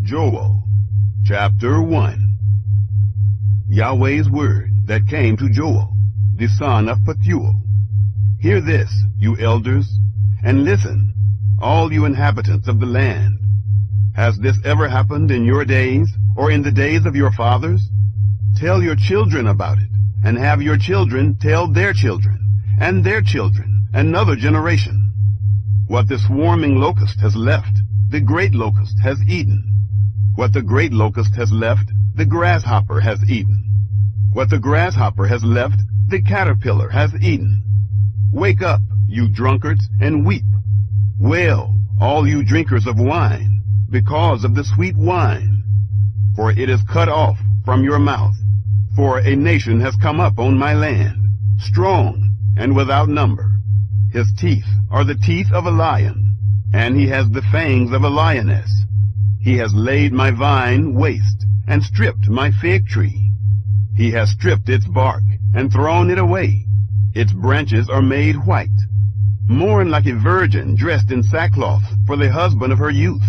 Joel, chapter 1. Yahweh's word that came to Joel, the son of Pethuel. Hear this, you elders, and listen, all you inhabitants of the land. Has this ever happened in your days, or in the days of your fathers? Tell your children about it, and have your children tell their children, and their children, another generation. What the swarming locust has left, the great locust has eaten. What the great locust has left, the grasshopper has eaten. What the grasshopper has left, the caterpillar has eaten. Wake up, you drunkards, and weep. Wail, all you drinkers of wine, because of the sweet wine. For it is cut off from your mouth. For a nation has come up on my land, strong and without number. His teeth are the teeth of a lion, and he has the fangs of a lioness. He has laid my vine waste, and stripped my fig tree. He has stripped its bark, and thrown it away. Its branches are made white. Mourn like a virgin dressed in sackcloth for the husband of her youth.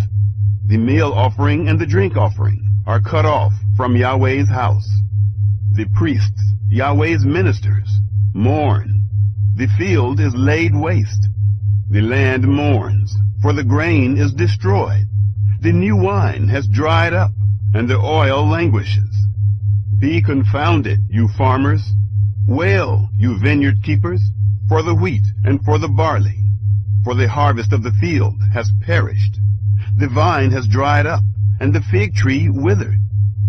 The meal offering and the drink offering are cut off from Yahweh's house. The priests, Yahweh's ministers, mourn. The field is laid waste. The land mourns, for the grain is destroyed. The new wine has dried up, and the oil languishes. Be confounded, you farmers. Wail, you vineyard keepers, for the wheat and for the barley. For the harvest of the field has perished. The vine has dried up, and the fig tree withered.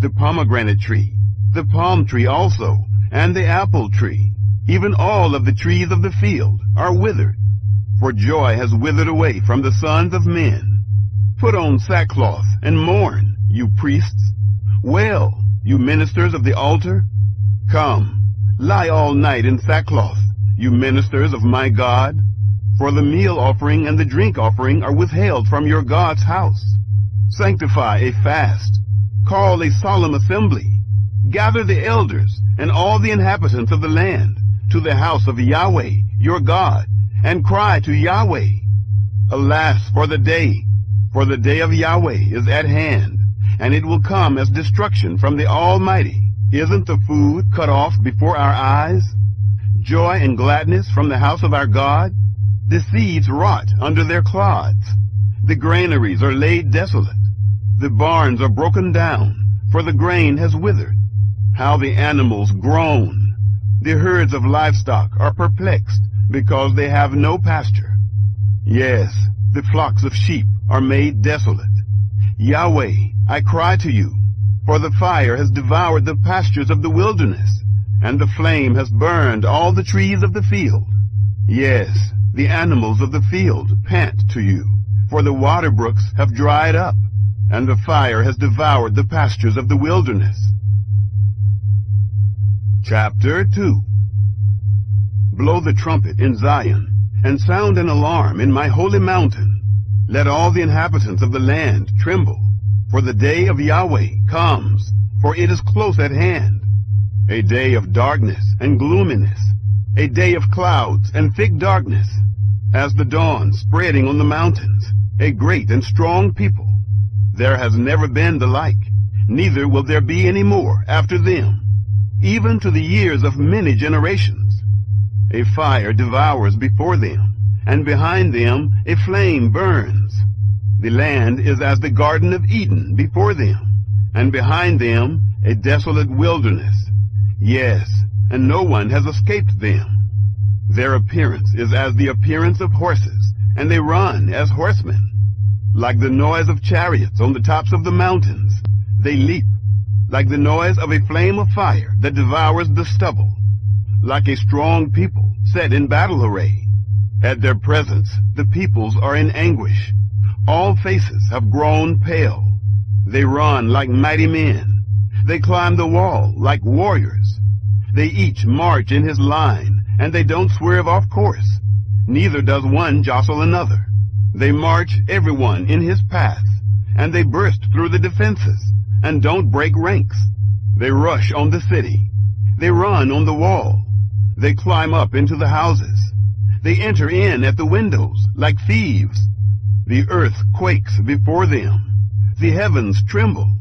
The pomegranate tree, the palm tree also, and the apple tree, even all of the trees of the field, are withered. For joy has withered away from the sons of men. Put on sackcloth and mourn, you priests. Wail, you ministers of the altar. Come, lie all night in sackcloth, you ministers of my God. For the meal offering and the drink offering are withheld from your God's house. Sanctify a fast. Call a solemn assembly. Gather the elders and all the inhabitants of the land to the house of Yahweh, your God, and cry to Yahweh. Alas for the day of Yahweh is at hand, and it will come as destruction from the Almighty. Isn't the food cut off before our eyes? Joy and gladness from the house of our God? The seeds rot under their clods. The granaries are laid desolate. The barns are broken down, for the grain has withered. How the animals groan! The herds of livestock are perplexed, because they have no pasture. Yes, the flocks of sheep are made desolate. Yahweh, I cry to you, for the fire has devoured the pastures of the wilderness, and the flame has burned all the trees of the field. Yes, the animals of the field pant to you, for the water brooks have dried up, and the fire has devoured the pastures of the wilderness. Chapter 2. Blow the trumpet in Zion, and sound an alarm in my holy mountain. Let all the inhabitants of the land tremble, for the day of Yahweh comes, for it is close at hand. A day of darkness and gloominess, a day of clouds and thick darkness, as the dawn spreading on the mountains, a great and strong people. There has never been the like, neither will there be any more after them, even to the years of many generations. A fire devours before them, and behind them a flame burns. The land is as the Garden of Eden before them, and behind them a desolate wilderness. Yes, and no one has escaped them. Their appearance is as the appearance of horses, and they run as horsemen. Like the noise of chariots on the tops of the mountains, they leap. Like the noise of a flame of fire that devours the stubble. Like a strong people set in battle array. At their presence the peoples are in anguish. All faces have grown pale. They run like mighty men. They climb the wall like warriors. They each march in his line, and they don't swerve off course. Neither does one jostle another. They march everyone in his path, and they burst through the defenses, and don't break ranks. They rush on the city. They run on the wall. They climb up into the houses. They enter in at the windows like thieves. The earth quakes before them. the heavens tremble.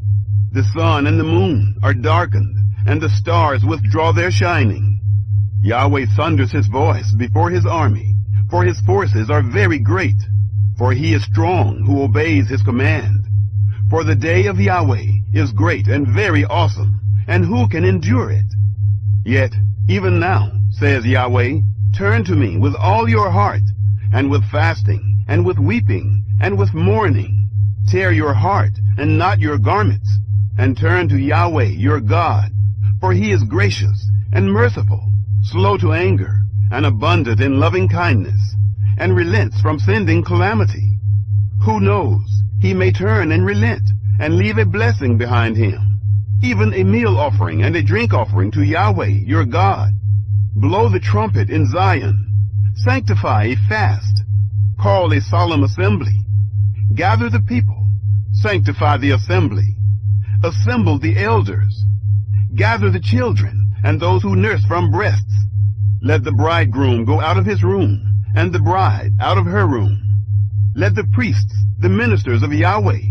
The sun and the moon are darkened, and the stars withdraw their shining. Yahweh thunders his voice before his army, for his forces are very great. For he is strong who obeys his command. For the day of Yahweh is great and very awesome, and who can endure it? Yet, even now, says Yahweh, turn to me with all your heart, and with fasting, and with weeping, and with mourning. Tear your heart, and not your garments, and turn to Yahweh your God. For he is gracious and merciful, slow to anger, and abundant in loving kindness, and relents from sending calamity. Who knows, he may turn and relent, and leave a blessing behind him, even a meal offering and a drink offering to Yahweh your God. Blow the trumpet in Zion, sanctify a fast, call a solemn assembly. Gather the people, sanctify the assembly. Assemble the elders, gather the children and those who nurse from breasts. Let the bridegroom go out of his room, and the bride out of her room. Let the priests, the ministers of Yahweh,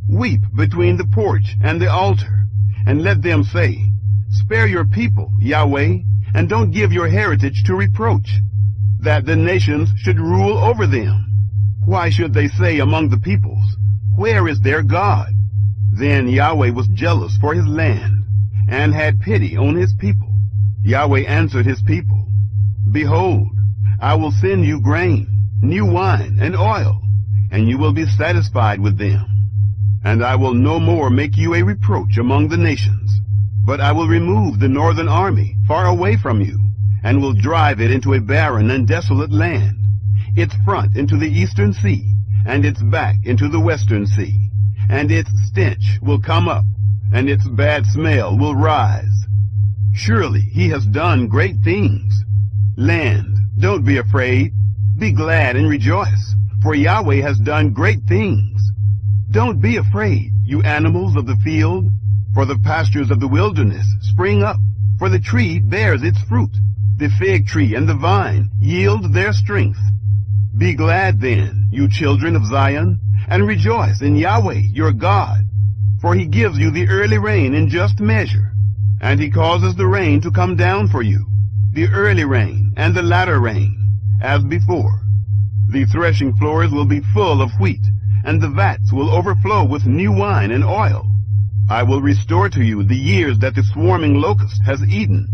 weep between the porch and the altar, and let them say, spare your people, Yahweh, and don't give your heritage to reproach, that the nations should rule over them. Why should they say among the peoples, where is their God? Then Yahweh was jealous for his land, and had pity on his people. Yahweh answered his people, behold, I will send you grain, new wine, and oil, and you will be satisfied with them. And I will no more make you a reproach among the nations, but I will remove the northern army far away from you, and will drive it into a barren and desolate land, its front into the eastern sea, and its back into the western sea. And its stench will come up, and its bad smell will rise. Surely he has done great things. Land, don't be afraid. Be glad and rejoice, for Yahweh has done great things. Don't be afraid, you animals of the field, for the pastures of the wilderness spring up, for the tree bears its fruit. The fig tree and the vine yield their strength. Be glad then, you children of Zion, and rejoice in Yahweh your God, for he gives you the early rain in just measure, and he causes the rain to come down for you, the early rain and the latter rain, as before. The threshing floors will be full of wheat, and the vats will overflow with new wine and oil. I will restore to you the years that the swarming locust has eaten,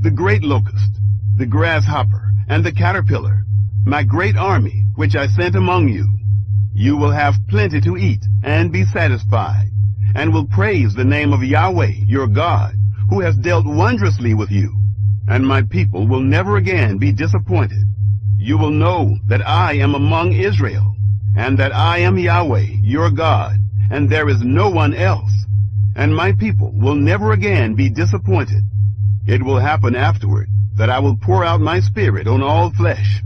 the great locust, the grasshopper, and the caterpillar, my great army which I sent among you. You will have plenty to eat and be satisfied, and will praise the name of Yahweh your God, who has dealt wondrously with you, and my people will never again be disappointed. You will know that I am among Israel, and that I am Yahweh your God, and there is no one else, and my people will never again be disappointed. It will happen afterward that I will pour out my spirit on all flesh,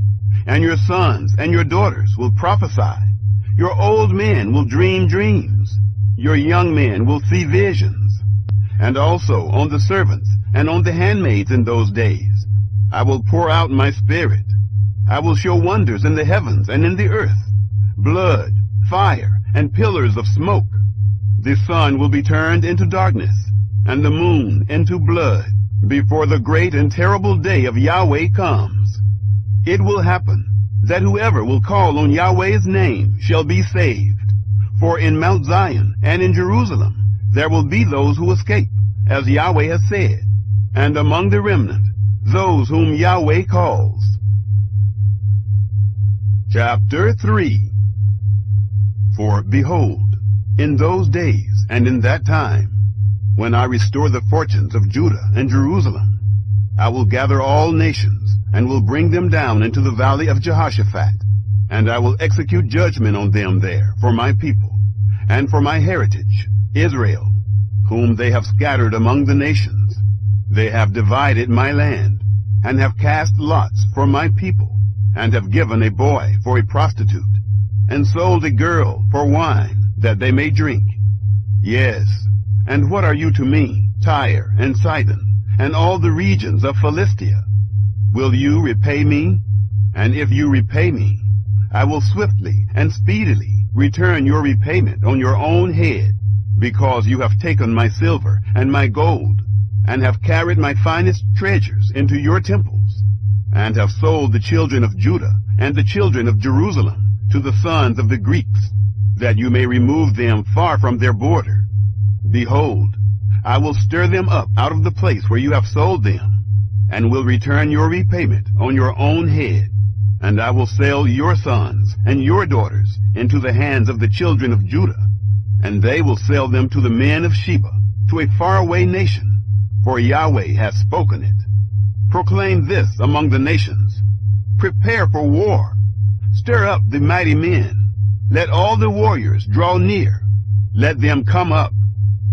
and your sons and your daughters will prophesy. Your old men will dream dreams. Your young men will see visions. And also on the servants and on the handmaids in those days I will pour out my spirit. I will show wonders in the heavens and in the earth, blood, fire, and pillars of smoke. The sun will be turned into darkness, and the moon into blood, before the great and terrible day of Yahweh comes. It will happen that whoever will call on Yahweh's name shall be saved. For in Mount Zion and in Jerusalem there will be those who escape, as Yahweh has said, and among the remnant, those whom Yahweh calls. Chapter 3. For behold, in those days and in that time, when I restore the fortunes of Judah and Jerusalem, I will gather all nations, and will bring them down into the valley of Jehoshaphat, and I will execute judgment on them there for my people, and for my heritage, Israel, whom they have scattered among the nations. They have divided my land, and have cast lots for my people, and have given a boy for a prostitute, and sold a girl for wine, that they may drink. Yes, and what are you to me, Tyre and Sidon, and all the regions of Philistia? Will you repay me? And if you repay me, I will swiftly and speedily return your repayment on your own head, because you have taken my silver and my gold, and have carried my finest treasures into your temples, and have sold the children of Judah and the children of Jerusalem to the sons of the Greeks, that you may remove them far from their border. Behold, I will stir them up out of the place where you have sold them, and will return your repayment on your own head. And I will sell your sons and your daughters into the hands of the children of Judah, and they will sell them to the men of Sheba, to a faraway nation, for Yahweh hath spoken it. Proclaim this among the nations. Prepare for war. Stir up the mighty men. Let all the warriors draw near. Let them come up.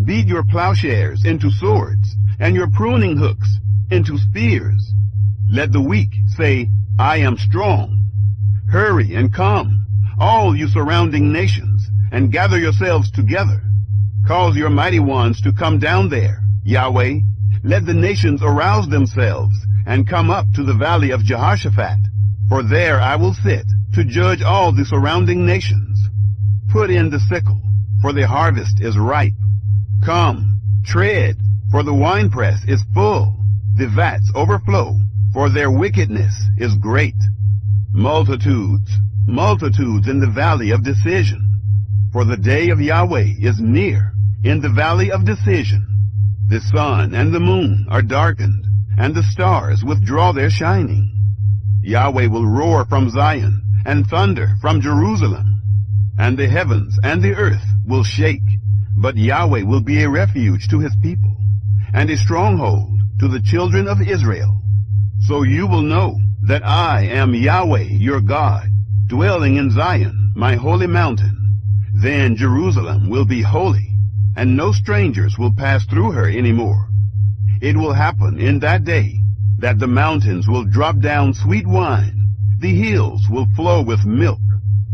Beat your plowshares into swords, and your pruning hooks into spears. Let the weak say, I am strong. Hurry and come, all you surrounding nations, and gather yourselves together. Cause your mighty ones to come down there, Yahweh. Let the nations arouse themselves, and come up to the valley of Jehoshaphat. For there I will sit, to judge all the surrounding nations. Put in the sickle, for the harvest is ripe. Come, tread, for the winepress is full. The vats overflow, for their wickedness is great. Multitudes, multitudes in the valley of decision. For the day of Yahweh is near, in the valley of decision. The sun and the moon are darkened, and the stars withdraw their shining. Yahweh will roar from Zion, and thunder from Jerusalem. And the heavens and the earth will shake, but Yahweh will be a refuge to his people, and a stronghold to the children of Israel. So you will know that I am Yahweh your God, dwelling in Zion, my holy mountain. Then Jerusalem will be holy, and no strangers will pass through her anymore. It will happen in that day that the mountains will drop down sweet wine, the hills will flow with milk,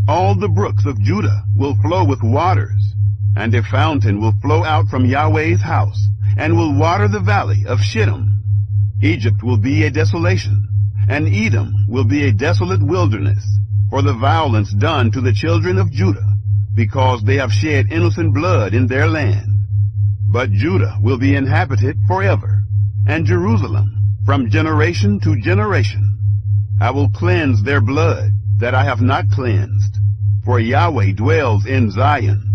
all the brooks of Judah will flow with waters, and a fountain will flow out from Yahweh's house, and will water the valley of Shittim. Egypt will be a desolation, and Edom will be a desolate wilderness, for the violence done to the children of Judah, because they have shed innocent blood in their land. But Judah will be inhabited forever, and Jerusalem from generation to generation. I will cleanse their blood that I have not cleansed, for Yahweh dwells in Zion.